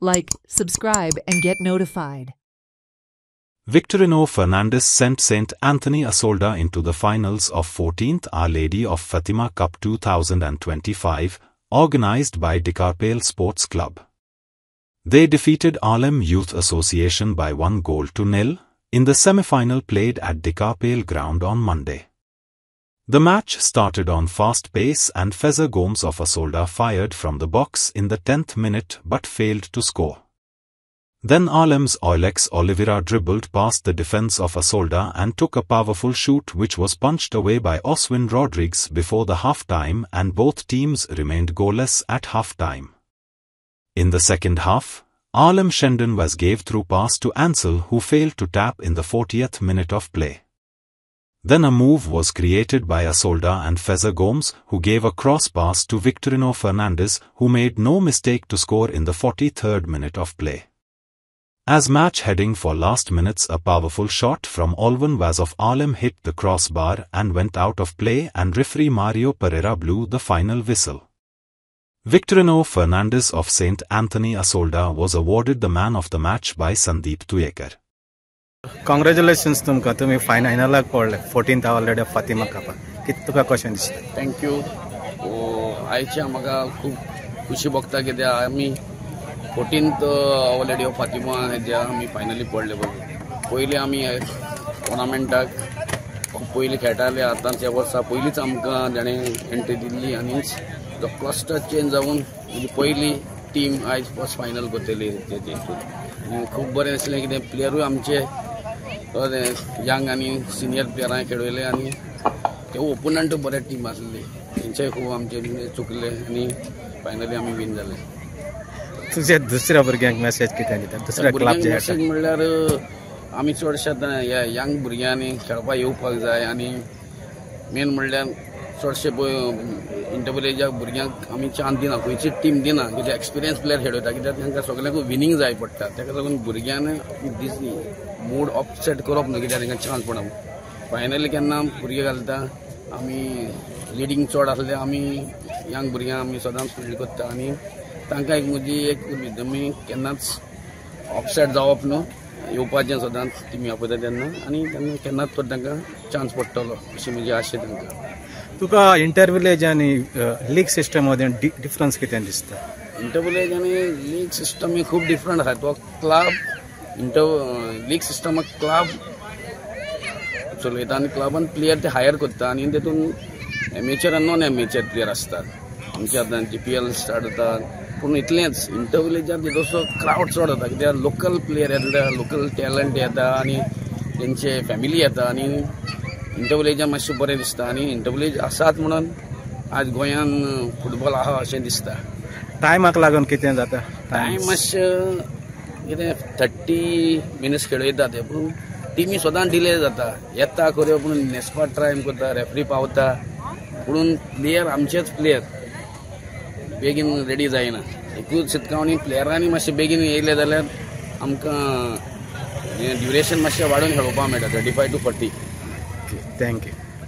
like, subscribe and get notified. Victorino Fernandez sent St. Anthony Asolda into the finals of 14th Our Lady of Fatima Cup 2025, organized by Dikarpale Sports Club. They defeated Alem Youth Association by 1-0 in the semi-final played at Dikarpale ground on Monday. The match started on fast pace and Feza Gomes of Asolda fired from the box in the 10th minute but failed to score. Then Alem's Oilex Oliveira dribbled past the defense of Asolda and took a powerful shoot which was punched away by Oswin Rodrigues before the half-time, and both teams remained goalless at half-time. In the second half, Alem Shendan gave through pass to Ansel, who failed to tap in the 40th minute of play. Then a move was created by Asolda and Feza Gomes, who gave a cross pass to Victorino Fernandez, who made no mistake to score in the 43rd minute of play. As match heading for last minutes, a powerful shot from Olvan Vaz of Alem hit the crossbar and went out of play, and referee Mario Pereira blew the final whistle. Victorino Fernandez of St. Anthony Asolda was awarded the man of the match by Sandeep Tuyekar. Congratulations तुमका, तुम्ही फायनलला पडले 14th Our Lady of Fatima Cup. किती तुका कशें दिसता? Thank you. आयच्या म्हाका खूब खुशी भोगता कित्याक आमी 14th Our Lady of Fatima हेज्या आमी फायनली पडले. पयलीं आमी टोर्नामेंटाक खूब पयलीं खेळटाले, आतांच्या वर्सा पयलींच आमकां ताणें एंट्री दिल्ली आनी जो क्लस्टर चेंज जावन म्हणजे पयली टीम आयज फर्स्ट फायनल करतली तेतून खूब बरें दिसलें कित्याक प्लेयरूय आमचे यंग आनी सिनियर प्लेयरांय खेळयले आनी ते ओपोनंट बरे टीम आसली, तेंचेय खूब आमचे चुकले आनी फायनली आमी विन जाले. तुजे दुसऱ्या भुरग्यांक मेसेज कितें दिता? दुसऱ्या क्लबचे मेसेज म्हणल्यार आमी चडशे ह्या यंग भुरग्यांनी खेळपाक येवपाक जाय आनी मेन म्हणल्यार चडशे इंटरव्हिलेच्या भुरग्यांक आमी चान्स दिना, खंयची टीम दिना, कित्याक एक्सपिरियन्स प्लेयर खेळयता, कित्याक तांकां सगळ्यांक विनींग जाय पडटा. ताका लागून भुरग्यांनी मूड अपसेट करप न्हू, कित्याक तांकां चान्स पडना. फायनली केन्ना भुरगे घालता आमी लिडींग चड आसले आमी यंग भुरग्यांक आमी सदांच फील्ड करता आनी तांकां एक म्हजी एक तुमी केन्नाच अपसेट जावप न्हू, येवपाचें सदांच टिमी आपयता तेन्ना आनी तेन्ना केन्नाच तर तांकां चान्स पडटलो अशी म्हजी आशा तांकां. तुका इंटरव्हिलेज आनी लीग सिस्टम मदें डिफरन्स कितें दिसता? इंटरव्हिलेज आनी लीग सिस्टम ही खूब डिफरंट आसा. तो क्लब लीग सिस्टमाक क्लब चलयता आनी क्लबान प्लेयर ते हायर करता आनी तेतून एमेचर आनी नॉन एमेचर प्लेयर आसतात. आमचे आतां GPL स्टार्ट जाता, पूण इतलेंच इंटरव्हिलेजार तसो क्रावड चड जाता, कित्याक लोकल प्लेयर येता, लोकल टॅलंट येता आनी तेंचे फॅमिली येता आनी इंटरव्हिलेजान मातशें बरें दिसता आनी इंटरव्हिलेज आसात म्हणून आज गोंयान फुटबॉल आहा अशें दिसता. टायमाक लागून कितें जाता? टायम मातशें कितें 30 मिनिट्स खेळयता ते, पूण टिमी सदां डिले जाता, येता खऱ्यो पूण नेसपाक ट्राय करता, रेफ्री पावता, पूण प्लेयर आमचेच प्लेयर बेगीन रेडी जायना. एकूच शिटकावणी प्लेयरांनी मातशें बेगीन येयले जाल्यार आमकां ड्युरेशन मातशें वाडोवन खेळोवपाक मेळटा, 35 to 40. Thank you.